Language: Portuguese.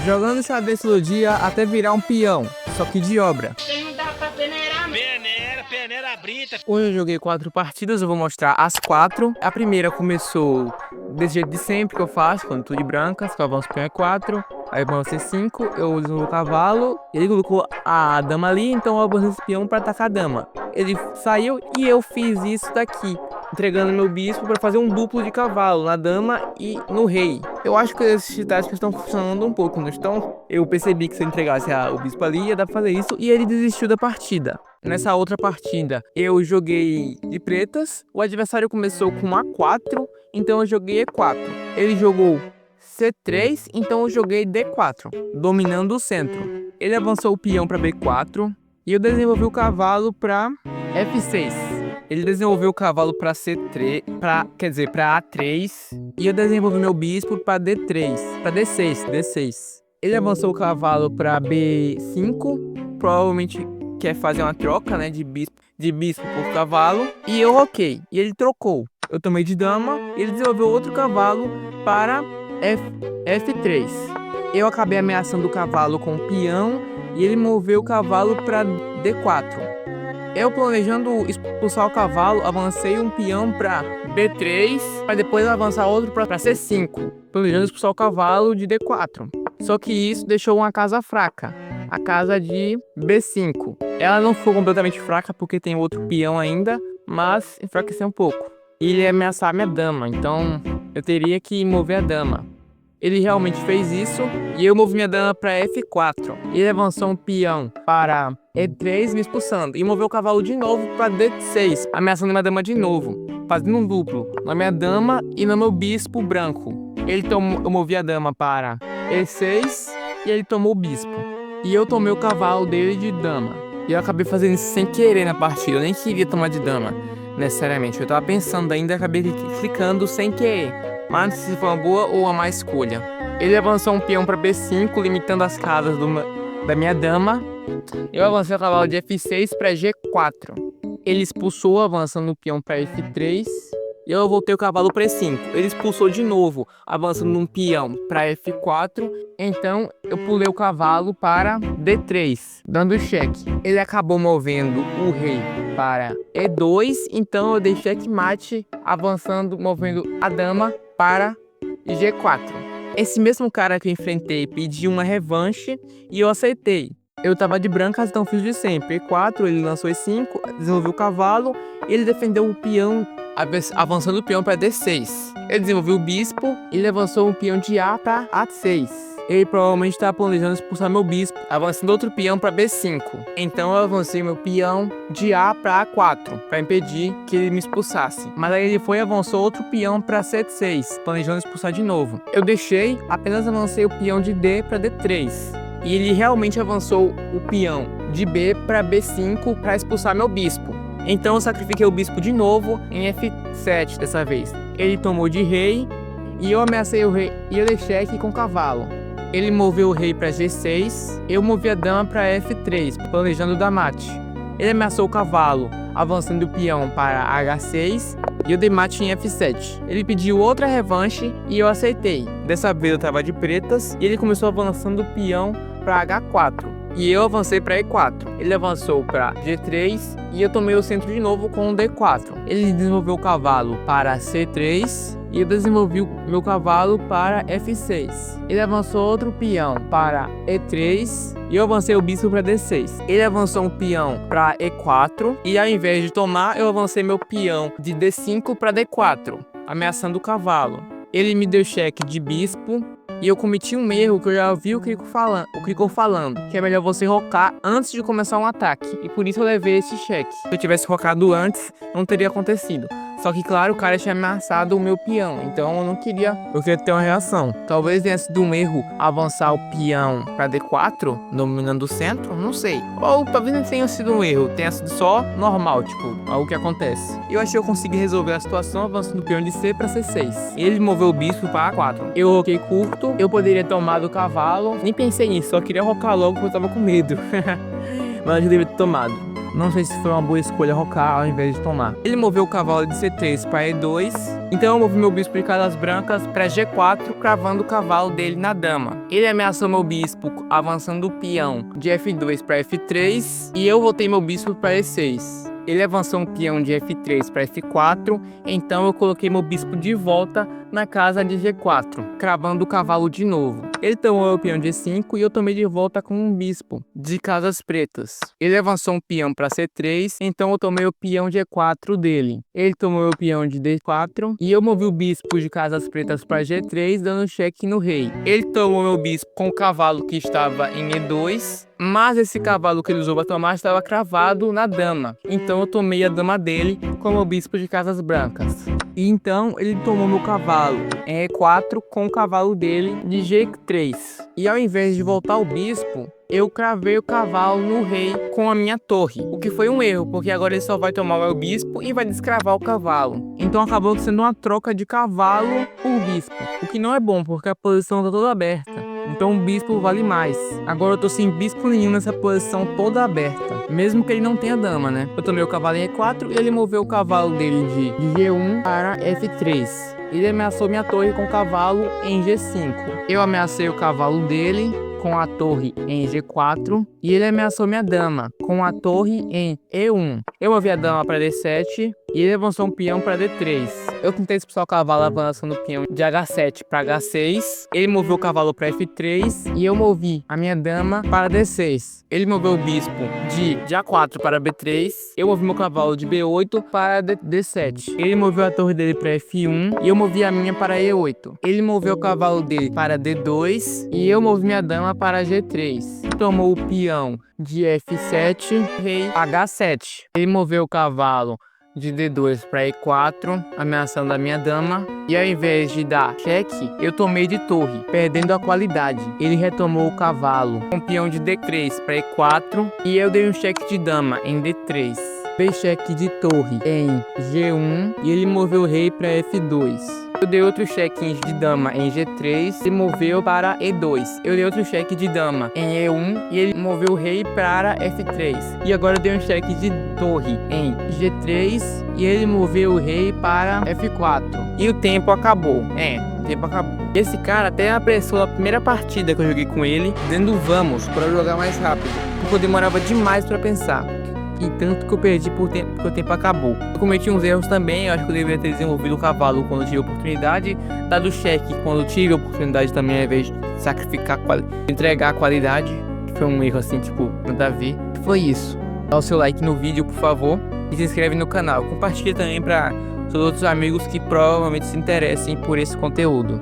Jogando xadrez todo dia até virar um peão, só que de obra. Não dá pra peneirar, Peneira brita. Hoje eu joguei 4 partidas, eu vou mostrar as 4. A primeira começou desse jeito de sempre que eu faço, quando tudo de brancas, que eu avanço peão é 4, aí eu avanço C5, eu uso o cavalo, ele colocou a dama ali, então eu avanço esse peão para atacar a dama. Ele saiu e eu fiz isso daqui, entregando meu bispo para fazer um duplo de cavalo na dama e no rei. Eu acho que esses táticas estão funcionando um pouco, não estão? Eu percebi que se eu entregasse o bispo ali, ia dar pra fazer isso, e ele desistiu da partida. Nessa outra partida, eu joguei de pretas, o adversário começou com A4, então eu joguei E4. Ele jogou C3, então eu joguei D4, dominando o centro. Ele avançou o peão para B4, e eu desenvolvi o cavalo para F6. Ele desenvolveu o cavalo para C3, para A3, e eu desenvolvi meu bispo para D3, para D6. Ele avançou o cavalo para B5, provavelmente quer fazer uma troca, né, de bispo por cavalo, e eu roquei, e ele trocou. Eu tomei de dama, e ele desenvolveu outro cavalo para F3. Eu acabei ameaçando o cavalo com o peão, e ele moveu o cavalo para D4. Eu, planejando expulsar o cavalo, avancei um peão para B3, para depois avançar outro para C5, planejando expulsar o cavalo de D4. Só que isso deixou uma casa fraca, a casa de B5. Ela não ficou completamente fraca porque tem outro peão ainda, mas enfraqueceu um pouco. E ele ia ameaçar a minha dama, então eu teria que mover a dama. Ele realmente fez isso e eu movi minha dama para F4. Ele avançou um peão para E3, me expulsando, e moveu o cavalo de novo para D6, ameaçando minha dama de novo, fazendo um duplo na minha dama e no meu bispo branco. Eu movi a dama para E6 e ele tomou o bispo. E eu tomei o cavalo dele de dama. E eu acabei fazendo isso sem querer na partida, eu nem queria tomar de dama, necessariamente. Eu tava pensando ainda, acabei clicando sem querer. Mas não sei se foi uma boa ou uma má escolha. Ele avançou um peão para B5, limitando as casas da minha dama. Eu avancei o cavalo de F6 para G4. Ele expulsou, avançando o peão para F3. E eu voltei o cavalo para E5. Ele expulsou de novo, avançando um peão para F4. Então eu pulei o cavalo para D3, dando cheque. Ele acabou movendo o rei para E2. Então eu dei checkmate, avançando, movendo a dama para G4. Esse mesmo cara que eu enfrentei pediu uma revanche e eu aceitei. Eu tava de brancas, então fiz de sempre. E4, ele lançou E5, desenvolveu o cavalo, ele defendeu o peão, avançando o peão para D6. Ele desenvolveu o bispo e ele avançou o peão de A para A6. Ele provavelmente estava planejando expulsar meu bispo, avançando outro peão para B5. Então eu avancei meu peão de A para A4, para impedir que ele me expulsasse. Mas aí ele foi e avançou outro peão para C6, planejando expulsar de novo. Eu deixei, apenas avancei o peão de D para D3. E ele realmente avançou o peão de B para B5 para expulsar meu bispo. Então eu sacrifiquei o bispo de novo em F7 dessa vez. Ele tomou de rei e eu ameacei o rei e eu dei cheque com o cavalo. Ele moveu o rei para G6, eu movi a dama para F3, planejando dar mate. Ele ameaçou o cavalo, avançando o peão para H6 e eu dei mate em F7. Ele pediu outra revanche e eu aceitei. Dessa vez eu estava de pretas e ele começou avançando o peão para H4 e eu avancei para E4. Ele avançou para G3 e eu tomei o centro de novo com o D4. Ele desenvolveu o cavalo para C3 e eu desenvolvi o meu cavalo para F6. Ele avançou outro peão para E3 e eu avancei o bispo para D6. Ele avançou um peão para E4 e ao invés de tomar, eu avancei meu peão de D5 para D4, ameaçando o cavalo. Ele me deu cheque de bispo e eu cometi um erro que eu já ouvi o Crico falando, que é melhor você rocar antes de começar um ataque. E por isso eu levei esse cheque. Se eu tivesse rocado antes, não teria acontecido. Só que, claro, o cara tinha ameaçado o meu peão, então eu queria ter uma reação. Talvez tenha sido um erro avançar o peão para D4, dominando o centro, não sei. Ou talvez não tenha sido um erro, tenha sido só normal, tipo, algo que acontece. Eu achei que eu consegui resolver a situação avançando o peão de C para C6. Ele moveu o bispo para A4. Eu roquei curto, eu poderia tomar do cavalo, nem pensei nisso, só queria rocar logo porque eu tava com medo. Mas eu devia ter tomado. Não sei se foi uma boa escolha rocar ao invés de tomar. Ele moveu o cavalo de C3 para E2. Então eu movi meu bispo de casas brancas para G4, cravando o cavalo dele na dama. Ele ameaçou meu bispo avançando o peão de F2 para F3 e eu voltei meu bispo para E6. Ele avançou um peão de F3 para F4, então eu coloquei meu bispo de volta na casa de G4, cravando o cavalo de novo. Ele tomou o peão de E5 e eu tomei de volta com um bispo de casas pretas. Ele avançou um peão para C3, então eu tomei o peão de E4 dele. Ele tomou o peão de D4 e eu movi o bispo de casas pretas para G3, dando cheque no rei. Ele tomou meu bispo com o cavalo que estava em E2, mas esse cavalo que ele usou para tomar estava cravado na dama. Então eu tomei a dama dele como o bispo de casas brancas. E então ele tomou meu cavalo em E4 com o cavalo dele de G3. E ao invés de voltar o bispo, eu cravei o cavalo no rei com a minha torre. O que foi um erro, porque agora ele só vai tomar o meu bispo e vai descravar o cavalo. Então acabou sendo uma troca de cavalo por bispo. O que não é bom, porque a posição está toda aberta. Então o bispo vale mais. Agora eu tô sem bispo nenhum nessa posição toda aberta, mesmo que ele não tenha dama, né? Eu tomei o cavalo em E4 e ele moveu o cavalo dele de G1 para F3. Ele ameaçou minha torre com o cavalo em G5. Eu ameacei o cavalo dele com a torre em G4 e ele ameaçou minha dama com a torre em E1. Eu movi a dama para D7 e ele avançou um peão para D3. Eu tentei expulsar o cavalo avançando o peão de H7 para H6. Ele moveu o cavalo para F3 e eu movi a minha dama para D6. Ele moveu o bispo de A4 para B3. Eu movi meu cavalo de B8 para D7. Ele moveu a torre dele para F1 e eu movi a minha para E8. Ele moveu o cavalo dele para D2 e eu movi minha dama para G3. Tomou o peão de F7, rei H7. Ele moveu o cavalo de D2 para E4, ameaçando a minha dama. E ao invés de dar cheque, eu tomei de torre, perdendo a qualidade. Ele retomou o cavalo com peão de D3 para E4 e eu dei um cheque de dama em D3. Dei cheque de torre em G1 e ele moveu o rei para F2. Eu dei outro cheque de dama em G3 e moveu para E2. Eu dei outro cheque de dama em E1 e ele moveu o rei para F3. E agora eu dei um cheque de torre em G3 e ele moveu o rei para F4. E o tempo acabou. O tempo acabou. Esse cara até apressou a primeira partida que eu joguei com ele, dando vamos para jogar mais rápido, porque eu demorava demais para pensar. E tanto que eu perdi porque o tempo acabou. Eu cometi uns erros também. Eu acho que eu deveria ter desenvolvido o cavalo quando eu tive a oportunidade, dado cheque quando eu tive a oportunidade também, ao invés de sacrificar, entregar a qualidade. Foi um erro assim, tipo, nada a ver. Foi isso. Dá o seu like no vídeo, por favor, e se inscreve no canal. Compartilha também para os outros amigos que provavelmente se interessem por esse conteúdo.